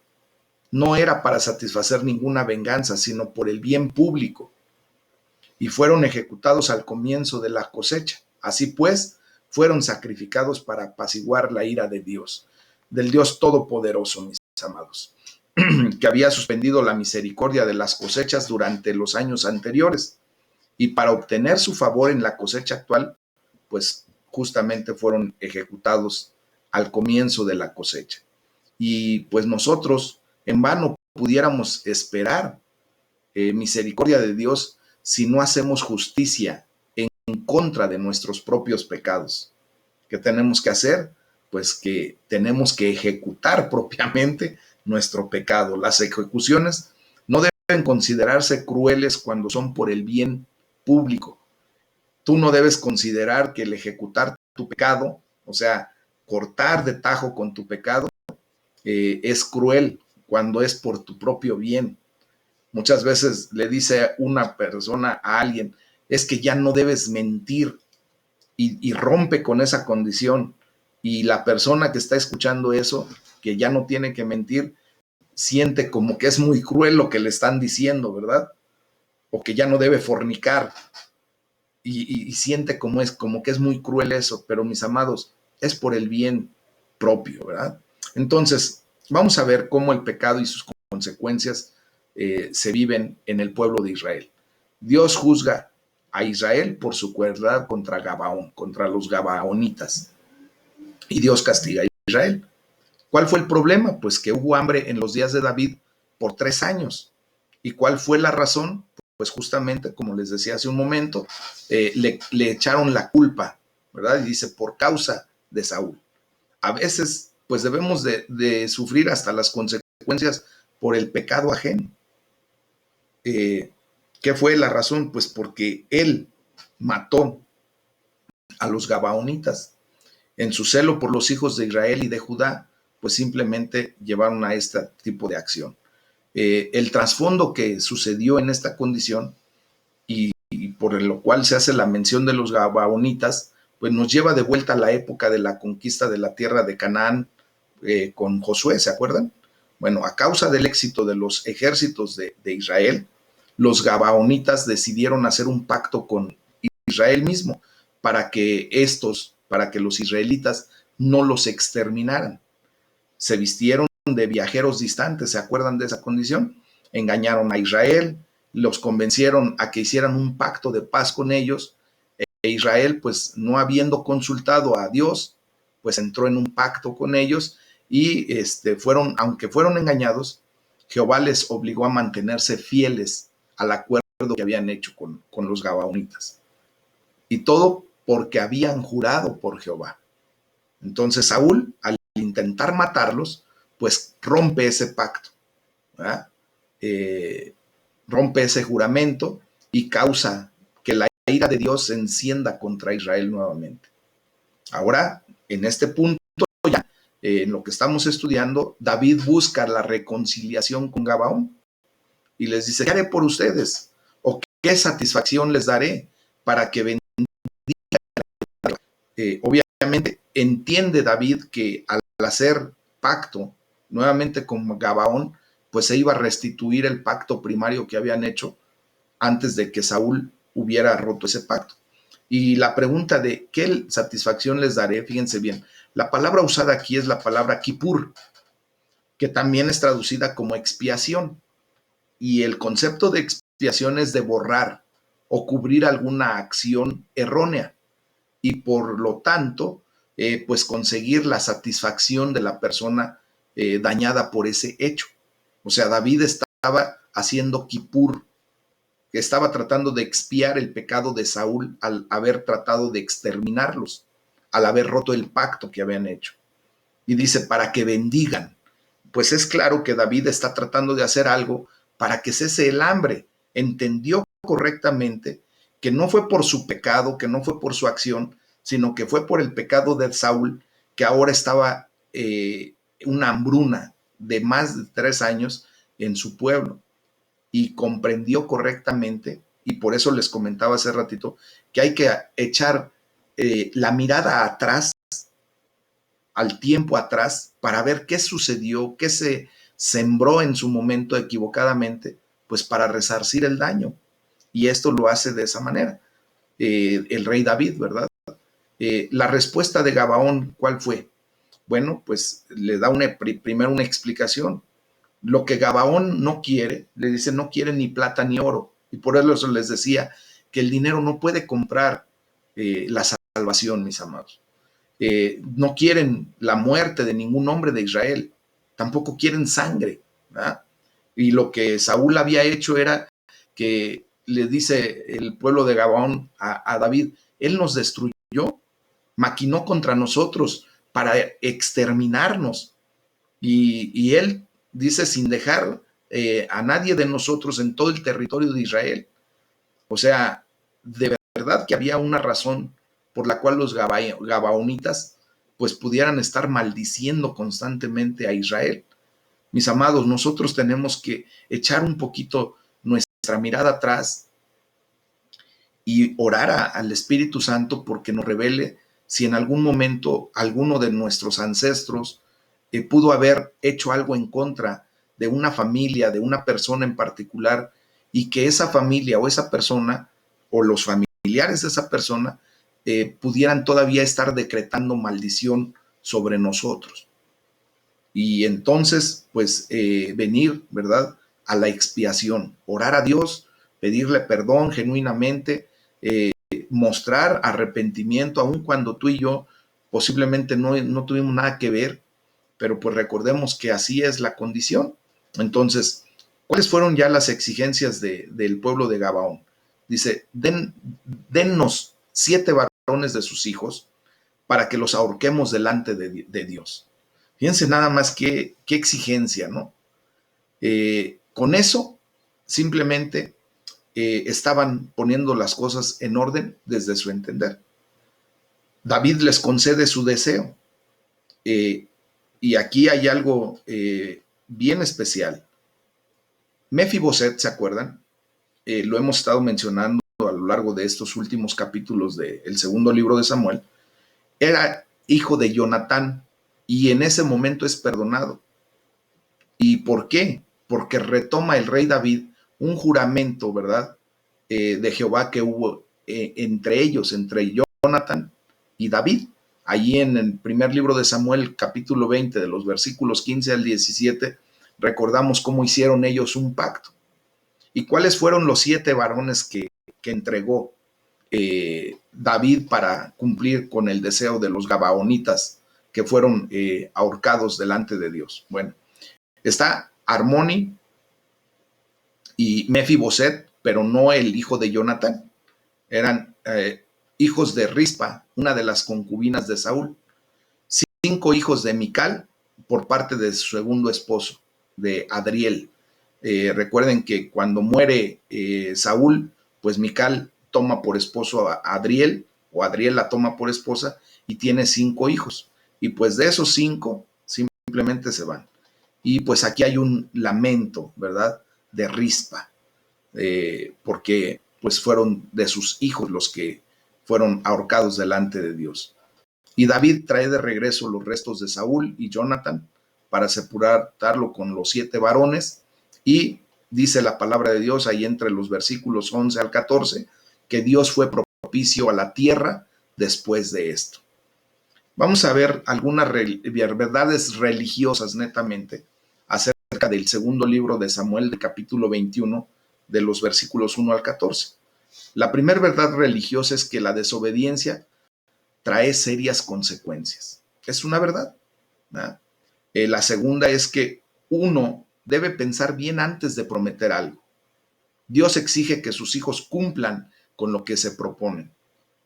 Speaker 1: No era para satisfacer ninguna venganza, sino por el bien público. Y fueron ejecutados al comienzo de la cosecha. Así pues, fueron sacrificados para apaciguar la ira de Dios, del Dios Todopoderoso, mis amados, que había suspendido la misericordia de las cosechas durante los años anteriores. Y para obtener su favor en la cosecha actual, pues justamente fueron ejecutados al comienzo de la cosecha. Y pues nosotros en vano pudiéramos esperar misericordia de Dios si no hacemos justicia en contra de nuestros propios pecados. ¿Qué tenemos que hacer? Pues que tenemos que ejecutar propiamente nuestro pecado. Las ejecuciones no deben considerarse crueles cuando son por el bien público. Tú no debes considerar que el ejecutar tu pecado, o sea, cortar de tajo con tu pecado, es cruel cuando es por tu propio bien. Muchas veces le dice una persona a alguien, es que ya no debes mentir, y rompe con esa condición. Y la persona que está escuchando eso, que ya no tiene que mentir, siente como que es muy cruel lo que le están diciendo, ¿verdad? O que ya no debe fornicar. Y siente como que es muy cruel eso, pero mis amados, es por el bien propio, ¿verdad? Entonces, vamos a ver cómo el pecado y sus consecuencias se viven en el pueblo de Israel. Dios juzga a Israel por su crueldad contra Gabaón, contra los gabaonitas, y Dios castiga a Israel. ¿Cuál fue el problema? Pues que hubo hambre en los días de David por 3 años. ¿Y cuál fue la razón? Pues justamente, como les decía hace un momento, le echaron la culpa, ¿verdad? Y dice, por causa de Saúl. A veces, pues debemos de sufrir hasta las consecuencias por el pecado ajeno. ¿Qué fue la razón? Pues porque él mató a los gabaonitas. En su celo por los hijos de Israel y de Judá, pues simplemente llevaron a este tipo de acción. El trasfondo que sucedió en esta condición y por lo cual se hace la mención de los gabaonitas, pues nos lleva de vuelta a la época de la conquista de la tierra de Canaán con Josué, ¿se acuerdan? Bueno, a causa del éxito de los ejércitos de Israel, los gabaonitas decidieron hacer un pacto con Israel mismo para que los israelitas no los exterminaran. Se vistieron de viajeros distantes, ¿se acuerdan de esa condición? Engañaron a Israel, los convencieron a que hicieran un pacto de paz con ellos, e Israel, pues no habiendo consultado a Dios, pues entró en un pacto con ellos y aunque fueron engañados, Jehová les obligó a mantenerse fieles al acuerdo que habían hecho con los gabaonitas. Y todo porque habían jurado por Jehová. Entonces Saúl, al intentar matarlos, pues rompe ese pacto, ¿verdad? rompe ese juramento y causa que la ira de Dios se encienda contra Israel nuevamente. Ahora, en este punto ya, en lo que estamos estudiando, David busca la reconciliación con Gabaón y les dice, ¿qué haré por ustedes? ¿O qué satisfacción les daré para que bendigan? Obviamente entiende David que al hacer pacto nuevamente con Gabaón, pues se iba a restituir el pacto primario que habían hecho antes de que Saúl hubiera roto ese pacto. Y la pregunta de qué satisfacción les daré, fíjense bien, la palabra usada aquí es la palabra Kippur, que también es traducida como expiación. Y el concepto de expiación es de borrar o cubrir alguna acción errónea. Y por lo tanto, pues conseguir la satisfacción de la persona dañada por ese hecho. O sea, David estaba haciendo Kippur, que estaba tratando de expiar el pecado de Saúl al haber tratado de exterminarlos, al haber roto el pacto que habían hecho. Y dice, para que bendigan. Pues es claro que David está tratando de hacer algo para que cese el hambre. Entendió correctamente que no fue por su pecado, que no fue por su acción, sino que fue por el pecado de Saúl, que ahora estaba una hambruna de más de 3 años en su pueblo. Y comprendió correctamente, y por eso les comentaba hace ratito, que hay que echar la mirada atrás, al tiempo atrás, para ver qué sucedió, qué se sembró en su momento equivocadamente, pues para resarcir el daño. Y esto lo hace de esa manera. El rey David, ¿verdad? La respuesta de Gabaón, ¿cuál fue? Bueno, pues le da primero una explicación. Lo que Gabaón no quiere, le dice, no quiere ni plata ni oro. Y por eso les decía que el dinero no puede comprar la salvación, mis amados. No quieren la muerte de ningún hombre de Israel, tampoco quieren sangre, ¿verdad? Y lo que Saúl había hecho era que le dice el pueblo de Gabaón a David, él nos destruyó, maquinó contra nosotros para exterminarnos. Y él dice sin dejar a nadie de nosotros en todo el territorio de Israel. O sea, de verdad que había una razón por la cual los gabaonitas pues pudieran estar maldiciendo constantemente a Israel. Mis amados, nosotros tenemos que echar un poquito nuestra mirada atrás y orar al Espíritu Santo porque nos revele si en algún momento alguno de nuestros ancestros pudo haber hecho algo en contra de una familia, de una persona en particular, y que esa familia o esa persona o los familiares de esa persona pudieran todavía estar decretando maldición sobre nosotros. Y entonces, pues, venir, ¿verdad?, a la expiación, orar a Dios, pedirle perdón genuinamente, mostrar arrepentimiento, aun cuando tú y yo posiblemente no tuvimos nada que ver, pero pues recordemos que así es la condición. Entonces, ¿cuáles fueron ya las exigencias del pueblo de Gabaón? Dice, dennos 7 varones de sus hijos para que los ahorquemos delante de Dios. Fíjense nada más qué exigencia, ¿no? Con eso, simplemente estaban poniendo las cosas en orden desde su entender. David les concede su deseo. Y aquí hay algo bien especial. Mefiboset, ¿se acuerdan? Lo hemos estado mencionando a lo largo de estos últimos capítulos del segundo libro de Samuel. Era hijo de Jonatán y en ese momento es perdonado. ¿Y por qué? Porque retoma el rey David un juramento, ¿verdad? De Jehová que hubo entre ellos, entre Jonatán y David. Allí en el primer libro de Samuel, capítulo 20, de los versículos 15 al 17, recordamos cómo hicieron ellos un pacto. ¿Y cuáles fueron los 7 varones que entregó David para cumplir con el deseo de los gabaonitas que fueron ahorcados delante de Dios? Bueno, está Armoni y Mefiboset, pero no el hijo de Jonatán. Eran hijos de Rispa, una de las concubinas de Saúl. 5 hijos de Mical por parte de su segundo esposo, de Adriel. Recuerden que cuando muere Saúl, pues Mical toma por esposo a Adriel, o Adriel la toma por esposa, y tiene 5 hijos. Y pues de esos 5 simplemente se van. Y pues aquí hay un lamento, ¿verdad?, de Rispa, porque pues fueron de sus hijos los que fueron ahorcados delante de Dios. Y David trae de regreso los restos de Saúl y Jonathan para sepultarlo con los 7 varones, y dice la palabra de Dios ahí entre los versículos 11 al 14 que Dios fue propicio a la tierra después de esto. Vamos a ver algunas verdades religiosas netamente acerca del segundo libro de Samuel, del capítulo 21, de los versículos 1 al 14. La primera verdad religiosa es que la desobediencia trae serias consecuencias. Es una verdad, ¿no? La segunda es que uno debe pensar bien antes de prometer algo. Dios exige que sus hijos cumplan con lo que se proponen.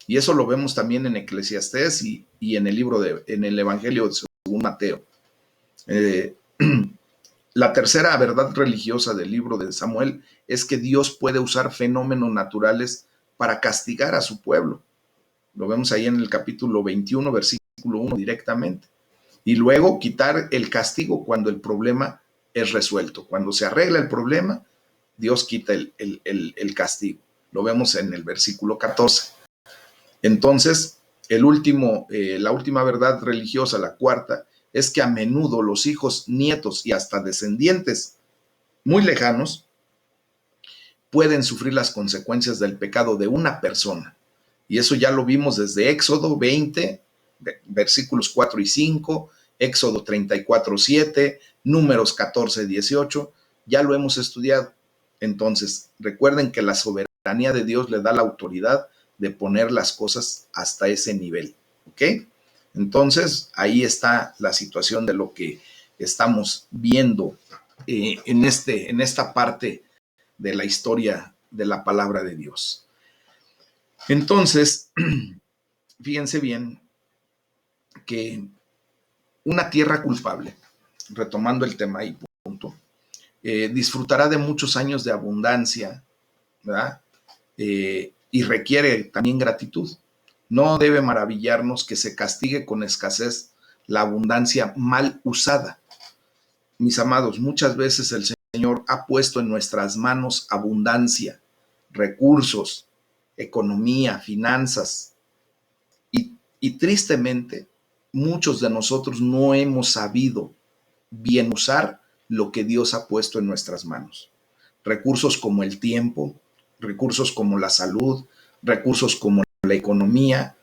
Speaker 1: Y eso lo vemos también en Eclesiastés y en el Evangelio según Mateo. La tercera verdad religiosa del libro de Samuel es que Dios puede usar fenómenos naturales para castigar a su pueblo. Lo vemos ahí en el capítulo 21, versículo 1 directamente. Y luego quitar el castigo cuando el problema es resuelto. Cuando se arregla el problema, Dios quita el castigo. Lo vemos en el versículo 14. Entonces, la última verdad religiosa, la cuarta, es que a menudo los hijos, nietos y hasta descendientes muy lejanos pueden sufrir las consecuencias del pecado de una persona. Y eso ya lo vimos desde Éxodo 20, versículos 4 y 5, Éxodo 34, 7, Números 14, 18. Ya lo hemos estudiado. Entonces, recuerden que la soberanía de Dios le da la autoridad de poner las cosas hasta ese nivel. ¿Ok? Entonces, ahí está la situación de lo que estamos viendo en esta parte de la historia de la palabra de Dios. Entonces, fíjense bien que una tierra culpable, retomando el tema y punto, disfrutará de muchos años de abundancia, ¿verdad? Y requiere también gratitud. No debe maravillarnos que se castigue con escasez la abundancia mal usada. Mis amados, muchas veces el Señor ha puesto en nuestras manos abundancia, recursos, economía, finanzas, y tristemente muchos de nosotros no hemos sabido bien usar lo que Dios ha puesto en nuestras manos. Recursos como el tiempo, recursos como la salud, recursos como la economía,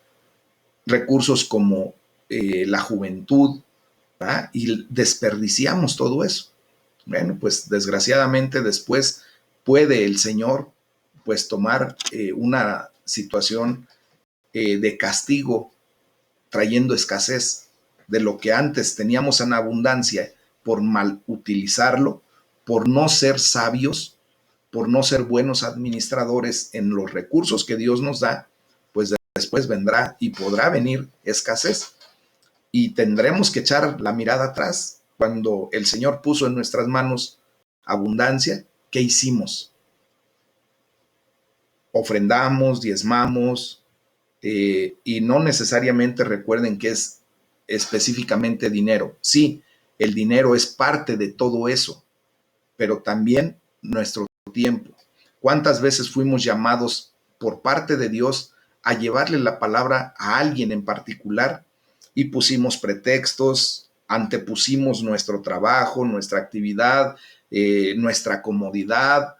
Speaker 1: recursos como la juventud, ¿verdad? Y desperdiciamos todo eso. Bueno, pues desgraciadamente después puede el Señor pues tomar una situación de castigo, trayendo escasez de lo que antes teníamos en abundancia por mal utilizarlo, por no ser sabios, por no ser buenos administradores en los recursos que Dios nos da, pues después vendrá y podrá venir escasez. Y tendremos que echar la mirada atrás. Cuando el Señor puso en nuestras manos abundancia, ¿qué hicimos? Ofrendamos, diezmamos, y no necesariamente recuerden que es específicamente dinero. Sí, el dinero es parte de todo eso, pero también nuestro tiempo. ¿Cuántas veces fuimos llamados por parte de Dios a llevarle la palabra a alguien en particular y pusimos pretextos, antepusimos nuestro trabajo, nuestra actividad, nuestra comodidad,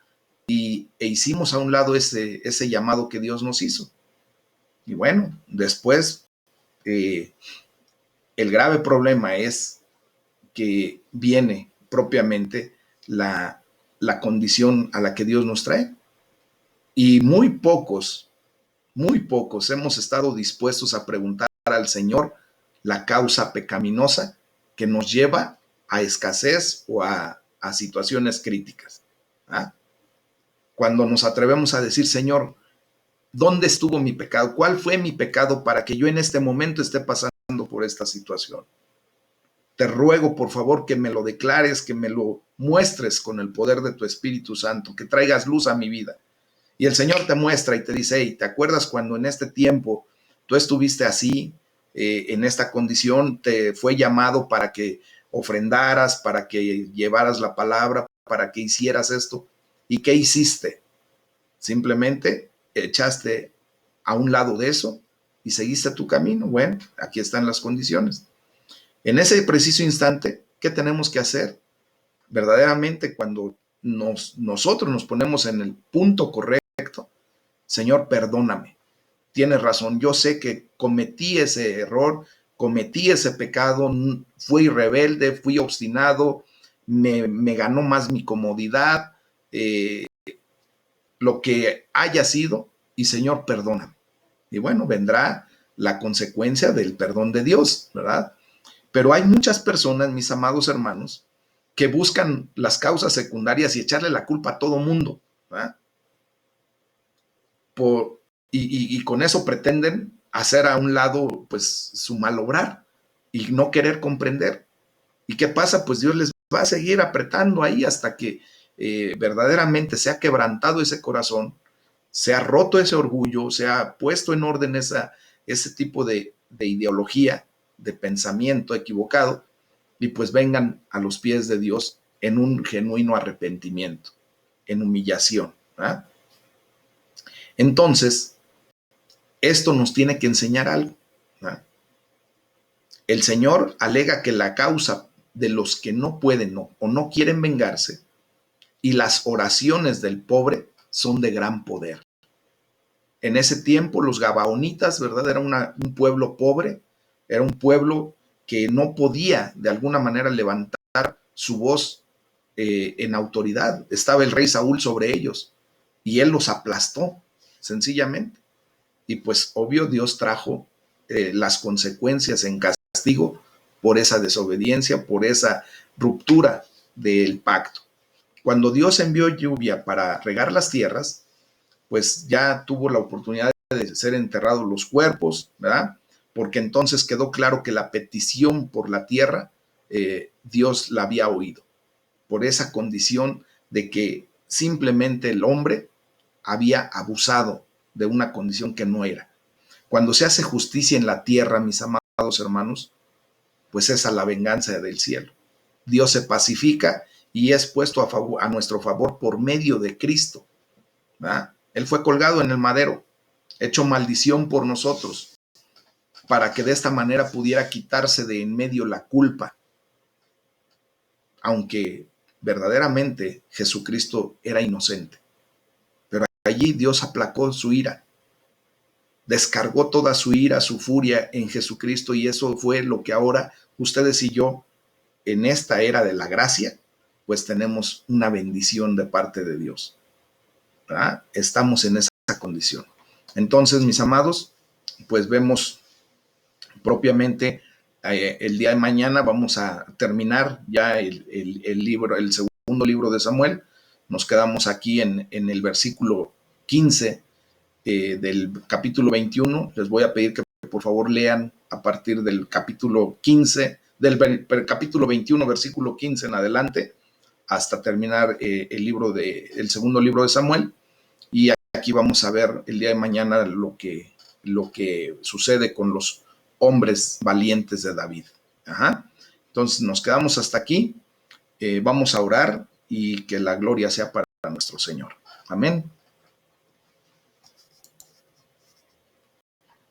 Speaker 1: e hicimos a un lado ese llamado que Dios nos hizo? Y bueno, después el grave problema es que viene propiamente la condición a la que Dios nos trae. Y muy pocos hemos estado dispuestos a preguntar al Señor la causa pecaminosa que nos lleva a escasez o a situaciones críticas. ¿Ah? Cuando nos atrevemos a decir, Señor, ¿dónde estuvo mi pecado? ¿Cuál fue mi pecado para que yo en este momento esté pasando por esta situación? Te ruego, por favor, que me lo declares, que me lo muestres con el poder de tu Espíritu Santo, que traigas luz a mi vida. Y el Señor te muestra y te dice, hey, ¿te acuerdas cuando en este tiempo tú estuviste así, en esta condición? Te fue llamado para que ofrendaras, para que llevaras la palabra, para que hicieras esto. ¿Y qué hiciste? Simplemente echaste a un lado de eso y seguiste tu camino. Bueno, aquí están las condiciones. En ese preciso instante, ¿qué tenemos que hacer? Verdaderamente, cuando nosotros nos ponemos en el punto correcto, Señor, perdóname. Tienes razón, yo sé que cometí ese error, cometí ese pecado, fui rebelde, fui obstinado, me ganó más mi comodidad, lo que haya sido, y Señor, perdóname. Y bueno, vendrá la consecuencia del perdón de Dios, ¿verdad? Pero hay muchas personas, mis amados hermanos, que buscan las causas secundarias y echarle la culpa a todo mundo, ¿verdad? Por, y con eso pretenden hacer a un lado pues su mal obrar y no querer comprender. ¿Y qué pasa? Pues Dios les va a seguir apretando ahí hasta que verdaderamente se ha quebrantado ese corazón, se ha roto ese orgullo, se ha puesto en orden ese tipo de ideología, de pensamiento equivocado, y pues vengan a los pies de Dios en un genuino arrepentimiento, en humillación. ¿Verdad? Entonces, esto nos tiene que enseñar algo. ¿Verdad? El Señor alega que la causa de los que no pueden o no quieren vengarse y las oraciones del pobre son de gran poder. En ese tiempo los gabaonitas, ¿verdad? Era un pueblo pobre, era un pueblo que no podía de alguna manera levantar su voz en autoridad. Estaba el rey Saúl sobre ellos y él los aplastó, sencillamente. Y pues obvio Dios trajo las consecuencias en castigo por esa desobediencia, por esa ruptura del pacto. Cuando Dios envió lluvia para regar las tierras, pues ya tuvo la oportunidad de ser enterrados los cuerpos, ¿verdad? Porque entonces quedó claro que la petición por la tierra, Dios la había oído, por esa condición de que simplemente el hombre había abusado de una condición que no era. Cuando se hace justicia en la tierra, mis amados hermanos, pues esa es la venganza del cielo. Dios se pacifica y es puesto a nuestro favor por medio de Cristo. ¿Verdad? Él fue colgado en el madero, hecho maldición por nosotros, para que de esta manera pudiera quitarse de en medio la culpa. Aunque verdaderamente Jesucristo era inocente. Pero allí Dios aplacó su ira, descargó toda su ira, su furia en Jesucristo, y eso fue lo que ahora ustedes y yo, en esta era de la gracia, pues tenemos una bendición de parte de Dios. ¿Verdad? Estamos en esa condición. Entonces, mis amados, pues vemos propiamente el día de mañana vamos a terminar ya el libro, el segundo libro de Samuel. Nos quedamos aquí en el versículo 15 del capítulo 21. Les voy a pedir que por favor lean a partir del capítulo 15, del capítulo 21, versículo 15 en adelante, hasta terminar el segundo libro de Samuel. Y aquí vamos a ver el día de mañana lo que sucede con los hombres valientes de David. Ajá. Entonces nos quedamos hasta aquí. Vamos a orar y que la gloria sea para nuestro Señor. Amén.